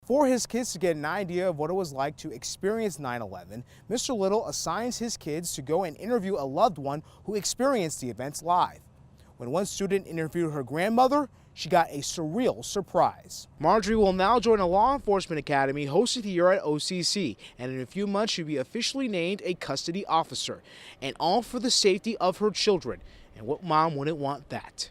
For his kids to get an idea of what it was like to experience 9/11, Mr. Little assigns his kids to go and interview a loved one who experienced the events live. When one student interviewed her grandmother, she got a surreal surprise. Marjorie will now join a law enforcement academy hosted here at OCC, and in a few months she'll be officially named a custody officer, and all for the safety of her children. And what mom wouldn't want that?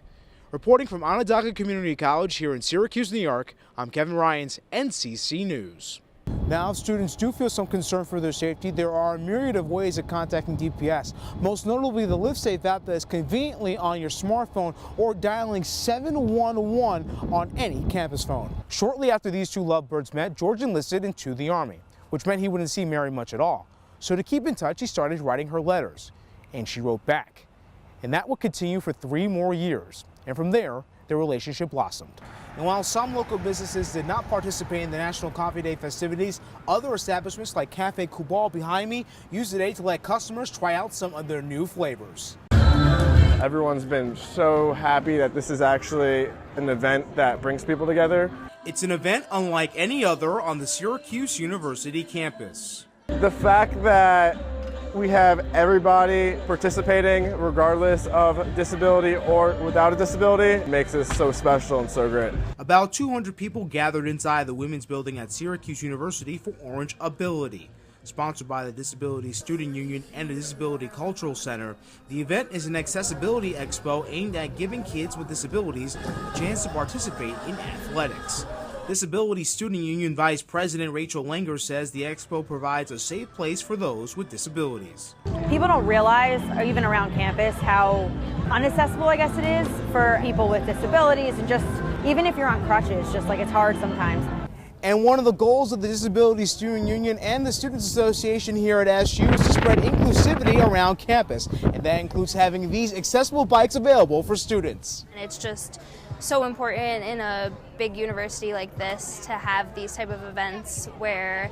Reporting from Onondaga Community College here in Syracuse, New York, I'm Kevin Ryans, NCC News. Now, if students do feel some concern for their safety, there are a myriad of ways of contacting DPS, most notably the LiveSafe app that is conveniently on your smartphone or dialing 711 on any campus phone. Shortly after these two lovebirds met, George enlisted into the Army, which meant he wouldn't see Mary much at all. So to keep in touch, he started writing her letters, and she wrote back. And that would continue for 3 more years. And from there, their relationship blossomed. And while some local businesses did not participate in the National Coffee Day festivities, other establishments like Cafe Kubal behind me used the day to let customers try out some of their new flavors. Everyone's been so happy that this is actually an event that brings people together. It's an event unlike any other on the Syracuse University campus. The fact that we have everybody participating regardless of disability or without a disability makes this so special and so great. About 200 people gathered inside the women's building at Syracuse University for Orange Ability. Sponsored by the Disability Student Union and the Disability Cultural Center, the event is an accessibility expo aimed at giving kids with disabilities a chance to participate in athletics. Disability Student Union Vice President Rachel Langer says the expo provides a safe place for those with disabilities. People don't realize, or even around campus, how unaccessible I guess it is for people with disabilities, and just even if you're on crutches, just like it's hard sometimes. And one of the goals of the Disability Student Union and the Students Association here at SU is to spread inclusivity around campus, and that includes having these accessible bikes available for students. And it's just so important in a big university like this to have these type of events where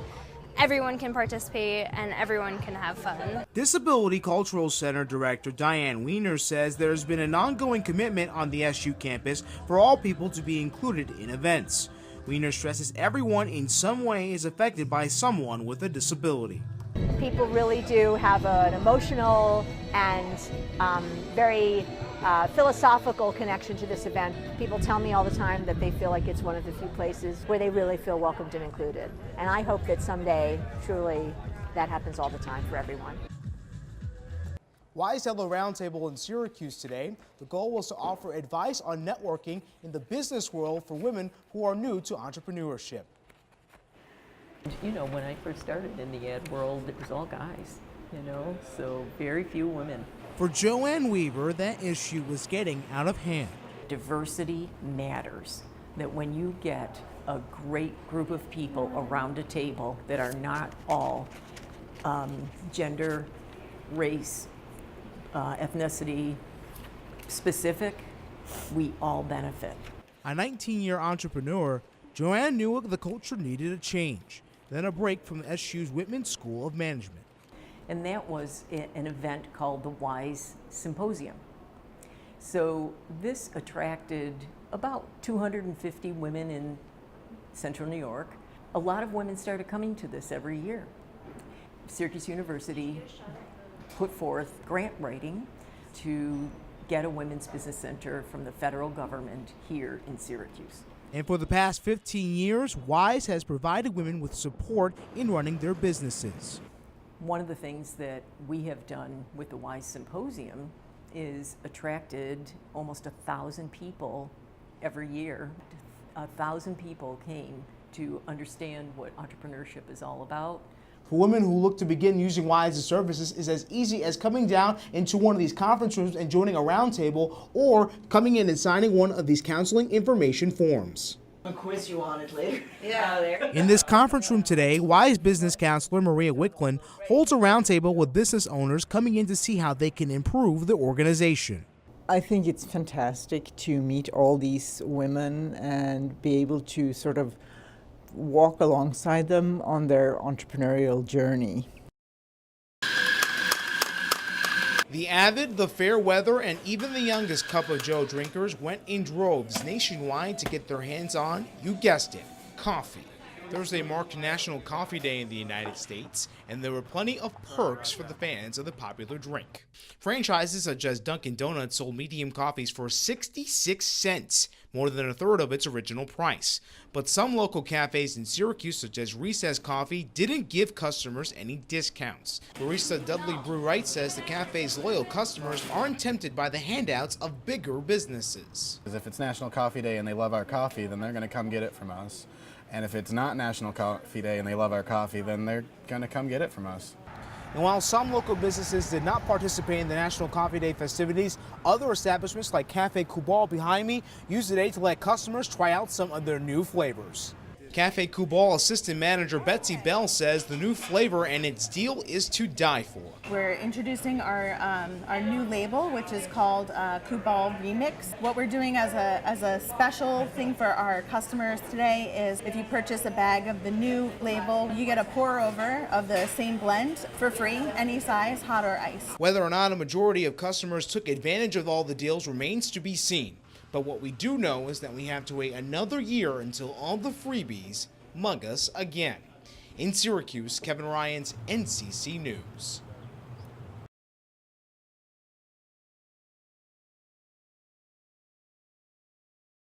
everyone can participate and everyone can have fun. Disability Cultural Center Director Diane Weiner says there's been an ongoing commitment on the SU campus for all people to be included in events. Weiner stresses everyone in some way is affected by someone with a disability. People really do have an emotional and very philosophical connection to this event. People tell me all the time that they feel like it's one of the few places where they really feel welcomed and included. And I hope that someday, truly, that happens all the time for everyone. Wise held a roundtable in Syracuse today. The goal was to offer advice on networking in the business world for women who are new to entrepreneurship. You know, when I first started in the ad world, it was all guys, you know, so very few women. For Joanne Weaver, that issue was getting out of hand. Diversity matters. That when you get a great group of people around a table that are not all gender, race, ethnicity specific, we all benefit. A 19-year entrepreneur, Joanne knew the culture needed a change, then a break from SU's Whitman School of Management. And that was an event called the WISE Symposium. So this attracted about 250 women in central New York. A lot of women started coming to this every year. Syracuse University put forth grant writing to get a women's business center from the federal government here in Syracuse. And for the past 15 years, WISE has provided women with support in running their businesses. One of the things that we have done with the WISE Symposium is attracted almost 1,000 people every year. 1,000 people came to understand what entrepreneurship is all about. For women who look to begin using WISE's services is as easy as coming down into one of these conference rooms and joining a roundtable, or coming in and signing one of these counseling information forms. A quiz you wanted later. Yeah, there. In this conference room today, WISE business counselor Maria Wicklund holds a roundtable with business owners coming in to see how they can improve the organization. I think it's fantastic to meet all these women and be able to sort of walk alongside them on their entrepreneurial journey. The avid, the fair weather, and even the youngest Cup of Joe drinkers went in droves nationwide to get their hands on, you guessed it, coffee. Thursday marked National Coffee Day in the United States, and there were plenty of perks for the fans of the popular drink. Franchises such as Dunkin' Donuts sold medium coffees for 66 cents, more than a third of its original price. But some local cafes in Syracuse, such as Recess Coffee, didn't give customers any discounts. Barista Dudley Brew-Wright says the cafe's loyal customers aren't tempted by the handouts of bigger businesses. If it's National Coffee Day and they love our coffee, then they're going to come get it from us. And if it's not National Coffee Day and they love our coffee, then they're going to come get it from us. And while some local businesses did not participate in the National Coffee Day festivities, other establishments like Cafe Kubal behind me used the day to let customers try out some of their new flavors. Cafe Kubal assistant manager Betsy Bell says the new flavor and its deal is to die for. We're introducing our new label, which is called Kubal Remix. What we're doing as a special thing for our customers today is if you purchase a bag of the new label, you get a pour over of the same blend for free, any size, hot or ice. Whether or not a majority of customers took advantage of all the deals remains to be seen. But what we do know is that we have to wait another year until all the freebies mug us again. In Syracuse, Kevin Ryans, NCC News.